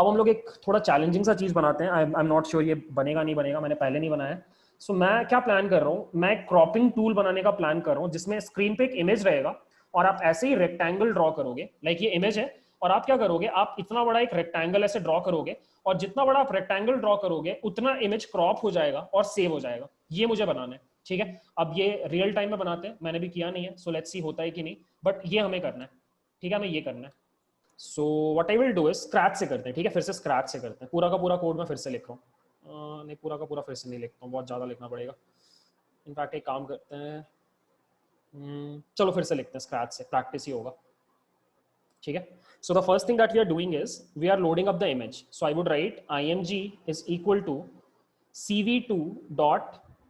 अब हम लोग एक थोड़ा चैलेंजिंग सा चीज बनाते हैं। आई एम नॉट श्योर ये बनेगा नहीं बनेगा, मैंने पहले नहीं बनाया। सो मैं क्या प्लान कर रहा हूँ, मैं क्रॉपिंग टूल बनाने का प्लान कर रहा हूँ जिसमें स्क्रीन पे एक इमेज रहेगा और आप ऐसे ही रेक्टेंगल ड्रॉ करोगे। लाइक ये इमेज है और आप क्या करोगे, आप इतना बड़ा एक रेक्टेंगल ऐसे ड्रॉ करोगे और जितना बड़ा आप रेक्टेंगल ड्रॉ करोगे उतना इमेज क्रॉप हो जाएगा और सेव हो जाएगा। ये मुझे बनाना है, ठीक है। अब ये रियल टाइम में बनाते हैं, मैंने भी किया नहीं है, सो लेट्स सी होता है कि नहीं, बट ये हमें करना है, ठीक है, हमें ये करना है। So what I will do is scratch से करते हैं, ठीक है, फिर से स्क्रैच से करते हैं। पूरा का पूरा कोड मैं फिर से लिख रहा हूँ, नहीं पूरा का पूरा फिर से नहीं लिखता हूँ, बहुत ज़्यादा लिखना पड़ेगा। इनफैक्ट एक काम करते हैं, चलो फिर से लिखते हैं, स्क्रैच से प्रैक्टिस ही होगा, ठीक है। So the first thing that we are doing is we are loading up the image. So I would write img is equal to cv2 dot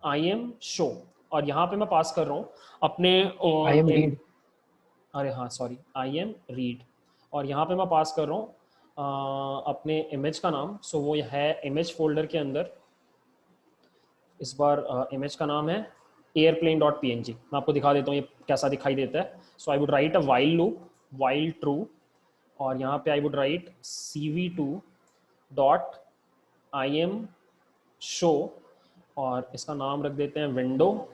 im show, और यहाँ पे मैं पास कर रहा हूँ अपने I am read. अरे हाँ सॉरी, im read, और यहाँ पे मैं पास कर रहा हूँ अपने इमेज का नाम। सो वो है इमेज फोल्डर के अंदर, इस बार इमेज का नाम है airplane.png। मैं आपको दिखा देता हूँ ये कैसा दिखाई देता है। So I would write a while loop, while true, और यहाँ पे I would write cv2 dot im show, और इसका नाम रख देते हैं विंडो,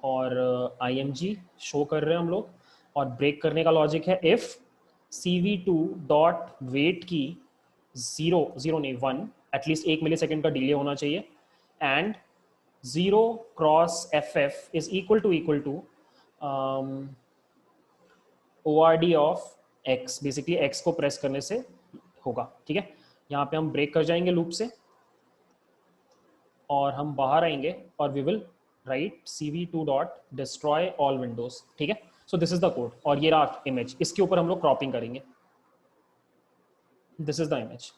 और img शो कर रहे हैं हम लोग, और ब्रेक करने का लॉजिक है इफ cv2 डॉट वेट की 0 नहीं 1, एटलीस्ट 1 मिली सेकेंड का डिले होना चाहिए, and 0 cross ff is equal to ORD of x, basically x को प्रेस करने से होगा, ठीक है। यहाँ पे हम ब्रेक कर जाएंगे लूप से और हम बाहर आएंगे और we will write cv2 dot destroy all windows, ठीक है। So this is the code, और ये रहा इमेज, इसके ऊपर हम लोग क्रॉपिंग करेंगे। दिस इज द इमेज,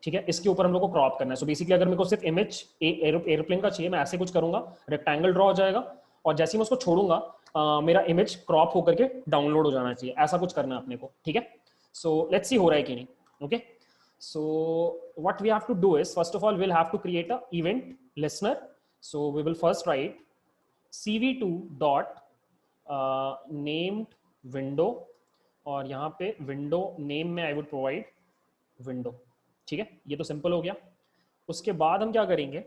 ठीक है, इसके ऊपर हम लोग को क्रॉप करना है। सो बेसिकली अगर मेरे को सिर्फ इमेज एरोप्लेन का चाहिए, मैं ऐसे कुछ करूंगा, रेक्टेंगल ड्रॉ हो जाएगा, और जैसे ही मैं उसको छोड़ूंगा मेरा इमेज क्रॉप होकर के डाउनलोड हो जाना चाहिए, ऐसा कुछ करना है अपने को, ठीक है। सो लेट्स सी हो रहा है कि नहीं, okay. So what we have to do is first of all we'll have to create a event listener. So we will first write cv2 dot named window, और यहाँ पे विंडो नेम में I would provide window, ठीक है। ये तो simple हो गया। उसके बाद हम क्या करेंगे,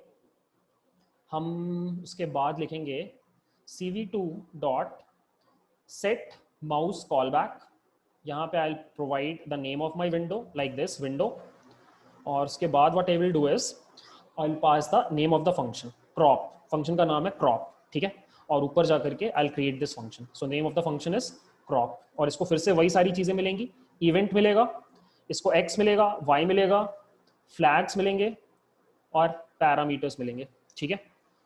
हम उसके बाद लिखेंगे cv2 dot set mouse call back, यहाँ पे I provide the name of my window like this window, और उसके बाद what I will do is I will pass the name of the function crop, function का नाम है crop, ठीक है, और ऊपर जा करके I will create this function. So name of the function is crop, और इसको फिर से वही सारी चीजें मिलेंगी, इवेंट मिलेगा, इसको x मिलेगा, y मिलेगा, फ्लैग्स मिलेंगे और पैरामीटर्स मिलेंगे, ठीक है।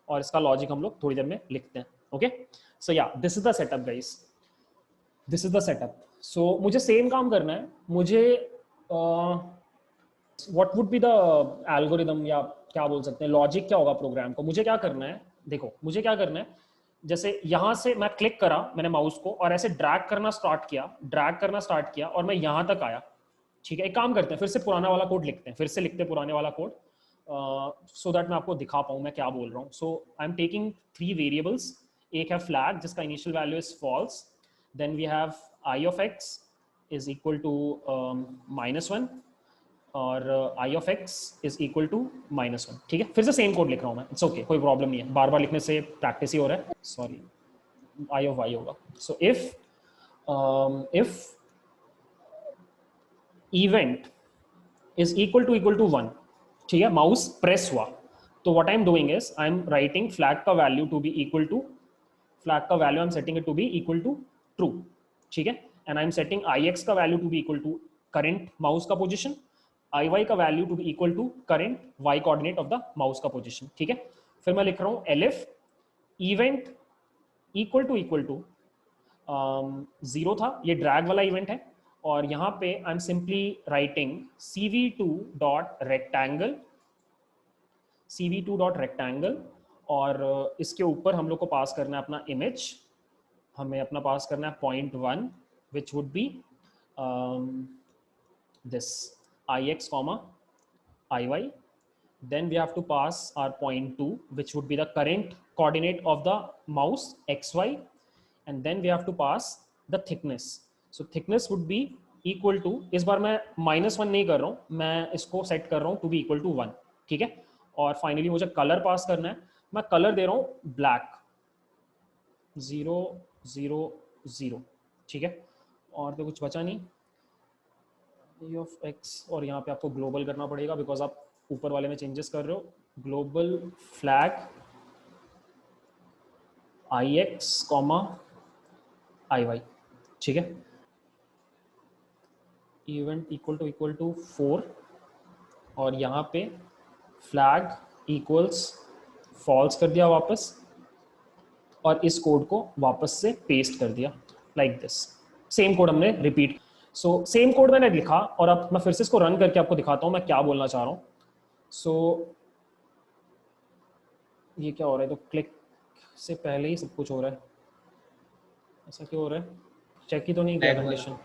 और इसका लॉजिक हम लोग थोड़ी देर में लिखते हैं, okay. So yeah this is the setup guys, this is the setup. So मुझे सेम काम करना है, मुझे what would be the algorithm, या क्या बोल सकते हैं लॉजिक, क्या होगा प्रोग्राम को। मुझे क्या करना है, देखो मुझे क्या करना है, जैसे यहाँ से मैं क्लिक करा मैंने माउस को और ऐसे ड्रैग करना स्टार्ट किया और मैं यहाँ तक आया, ठीक है। एक काम करते हैं, फिर से पुराना वाला कोड लिखते हैं, फिर से लिखते हैं पुराने वाला कोड, सो दैट मैं आपको दिखा पाऊँ मैं क्या बोल रहा हूँ। So I am taking 3 variables, एक है फ्लैग जिसका initial value is false, then we have I of X is equal to -1, और I of X is equal to -1, ठीक है। फिर से सेम कोड लिख रहा हूँ मैं, इट्स ओके, कोई प्रॉब्लम नहीं है, बार बार लिखने से प्रैक्टिस ही हो रहा है, सॉरी आई ऑफ वाई होगा। So if event is equal to 1, ठीक है, माउस प्रेस हुआ, तो what I am doing is I am writing flag का value to be equal to, flag का value I am setting it to be equal to true, ठीक है, and I am setting I X का value to be equal to current mouse का position, I Y का value to be equal to current y coordinate of the mouse का position, ठीक है। फिर मैं लिख रहा हूँ एलिफ इवेंट इक्वल टू 0 था, ये ड्रैग वाला इवेंट है, और यहाँ पे I M simply writing cv2 dot rectangle, और इसके ऊपर हम लोग को पास करना है अपना इमेज, हमें अपना पास करना है .1 which would be this ix comma iy, then we have to pass our .2 which would be the current coordinate of the mouse xy, and then we have to pass the thickness. So thickness would be equal to, इस बार मैं -1 नहीं कर रहा हूँ, मैं इसको set कर रहा हूँ टू बी इक्वल टू 1, ठीक है। और फाइनली मुझे कलर पास करना है, मैं कलर दे रहा हूँ ब्लैक, 0 0 0, ठीक है। और तो कुछ बचा नहीं, e ऑफ एक्स, और यहाँ पे आपको ग्लोबल करना पड़ेगा बिकॉज आप ऊपर वाले में चेंजेस कर रहे हो। ग्लोबल फ्लैग आई एक्स कॉमा आई वाई, ठीक है। इवेंट इक्वल टू 4, और यहाँ पे फ्लैग इक्वल्स फॉल्स कर दिया वापस, और इस कोड को वापस से पेस्ट कर दिया लाइक दिस। सेम कोड हमने रिपीट, सो सेम कोड मैंने लिखा, और अब मैं फिर से इसको रन करके आपको दिखाता हूँ मैं क्या बोलना चाह रहा हूँ। सो ये क्या हो रहा है, तो क्लिक से पहले ही सब कुछ हो रहा है, ऐसा क्यों हो रहा है? चेक ही तो नहीं किया कंडीशन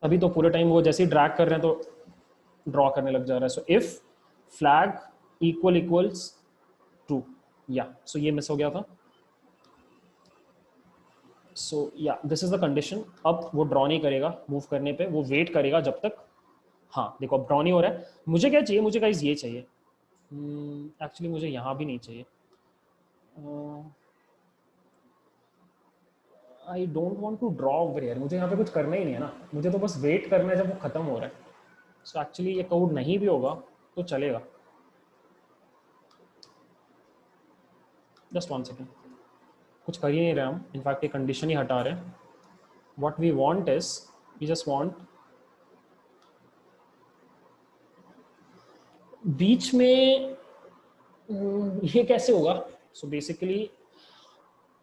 अभी, तो पूरे टाइम वो जैसे ही ड्रैग कर रहे हैं तो ड्रॉ करने लग जा रहा है। So if flag equals true, या सो ये मिस हो गया था। सो yeah this is the condition. अब वो ड्रॉ नहीं करेगा मूव करने पे, वो वेट करेगा जब तक, हाँ देखो अब ड्रॉ नहीं हो रहा है। मुझे क्या चाहिए, मुझे गाइस ये चाहिए, एक्चुअली मुझे यहाँ भी नहीं चाहिए, I don't want to draw over here, मुझे यहाँ पे कुछ करना ही नहीं है ना, मुझे तो बस वेट करना है जब वो खत्म हो रहा है। सो एक्चुअली ये कोड नहीं भी होगा तो चलेगा, जस्ट 1 सेकेंड, कुछ कर ही नहीं रहे हम, इनफैक्ट ये कंडीशन ही हटा रहे हैं। What we want is, we just want बीच में, ये कैसे होगा? So basically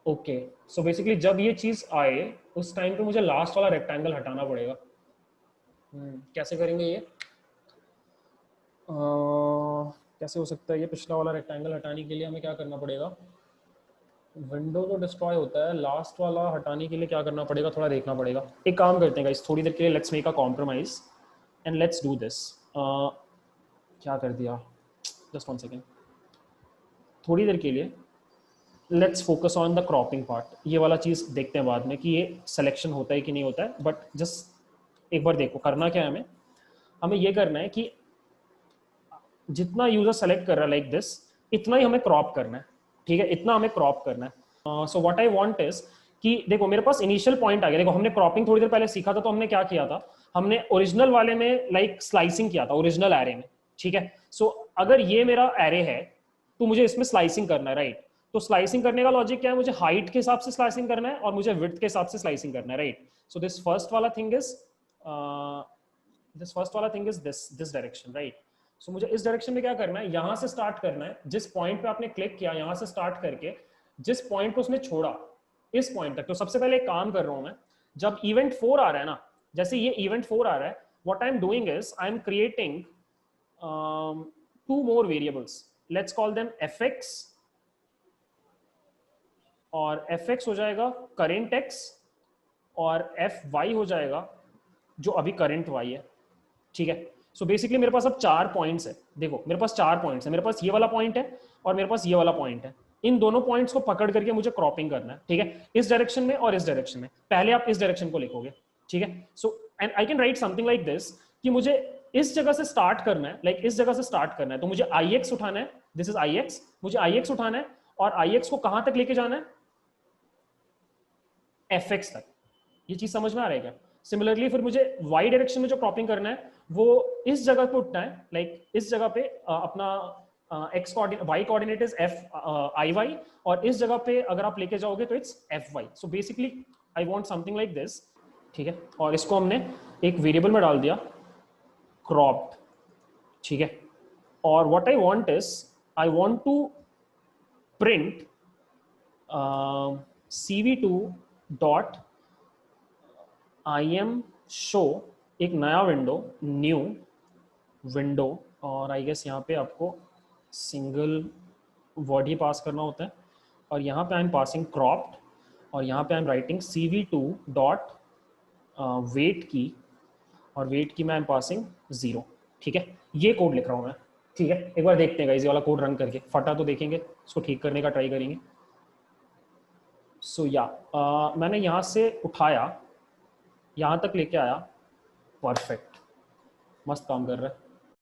okay, so basically जब ये चीज आए उस टाइम पे मुझे लास्ट वाला रेक्टेंगल हटाना पड़ेगा। कैसे करेंगे ये? कैसे हो सकता है ये? पिछला वाला रेक्टेंगल हटाने के लिए हमें क्या करना पड़ेगा? विंडो तो डिस्ट्रॉय होता है, लास्ट वाला हटाने के लिए क्या करना पड़ेगा, थोड़ा देखना पड़ेगा। एक काम करते हैं गाइस, थोड़ी देर के लिए let's make a compromise and let's do this. क्या कर दिया, जस्ट 1 सेकेंड, थोड़ी देर के लिए let's focus on the cropping part. ये वाला चीज़ देखते हैं बाद में कि ये सिलेक्शन होता है कि नहीं होता है, बट जस्ट एक बार देखो करना क्या है हमें। हमें ये करना है कि जितना यूजर सेलेक्ट कर रहा है लाइक दिस, इतना ही हमें क्रॉप करना है, ठीक है, इतना हमें क्रॉप करना है। So what I want is कि देखो मेरे पास इनिशियल पॉइंट आ गया, देखो हमने क्रॉपिंग थोड़ी देर पहले सीखा था, तो हमने क्या किया था, हमने ओरिजिनल वाले में लाइक स्लाइसिंग किया था ओरिजिनल एरे में, ठीक है। सो अगर ये मेरा एरे है तो मुझे इसमें स्लाइसिंग करना है, राइट। तो स्लाइसिंग करने का लॉजिक क्या है, मुझे हाइट के हिसाब से स्लाइसिंग करना है और मुझे विड्थ के हिसाब से स्लाइसिंग करना है, राइट। सो दिस फर्स्ट वाला thing is this direction, right. So मुझे इस डायरेक्शन में क्या करना है, यहां से स्टार्ट करना है, जिस पॉइंट पे आपने क्लिक किया यहां से स्टार्ट करके जिस पॉइंट पे उसने छोड़ा इस पॉइंट तक। तो सबसे पहले एक काम कर रहा हूं मैं, जब इवेंट 4 आ रहा है ना, जैसे ये इवेंट 4 आ रहा है, what I am doing is I am creating 2 more variables, let's call them fx, और fx हो जाएगा current x, और fy हो जाएगा जो अभी करंट y है, ठीक है। सो बेसिकली मेरे पास अब 4 पॉइंट्स है, देखो मेरे पास 4 पॉइंट्स है, मेरे पास ये वाला पॉइंट है और मेरे पास ये वाला पॉइंट है। इन दोनों पॉइंट्स को पकड़ करके मुझे क्रॉपिंग करना है, ठीक है, इस डायरेक्शन में और इस डायरेक्शन में। पहले आप इस डायरेक्शन को लिखोगे, ठीक है। So and I can write something like this कि मुझे इस जगह से स्टार्ट करना है, लाइक इस जगह से स्टार्ट करना है, तो मुझे आई एक्स उठाना है, दिस इज आई एक्स, मुझे आई एक्स उठाना है और आई एक्स को कहां तक लेके जाना है, एफ एक्स तक। ये चीज समझ में आ रहा है क्या? सिमिलरली फिर मुझे वाई डायरेक्शन में जो क्रॉपिंग करना है वो इस जगह पे उठना है, लाइक इस जगह पे अपना x coordinate, y coordinate is F I Y, और इस जगह पे अगर आप लेके जाओगे तो it's F Y. So basically I want something like this, ठीक है। और इसको हमने एक वेरिएबल में डाल दिया क्रॉप्ड, ठीक है। और what I want is I want to print cv2 dot I M show, एक नया विंडो, न्यू विंडो, और आई गेस यहाँ पे आपको सिंगल वर्ड ही पास करना होता है, और यहाँ पे आई एम पासिंग क्रॉप्ड, और यहाँ पे I am writing cv2 dot wait key, और वेट की मैं आई एम पासिंग 0, ठीक है। ये कोड लिख रहा हूँ मैं, ठीक है। एक बार देखते हैं ये वाला कोड रन करके, फटा तो देखेंगे, इसको ठीक करने का ट्राई करेंगे। सो या मैंने यहाँ से उठाया, यहाँ तक लेके आया, परफेक्ट, मस्त काम कर रहा है।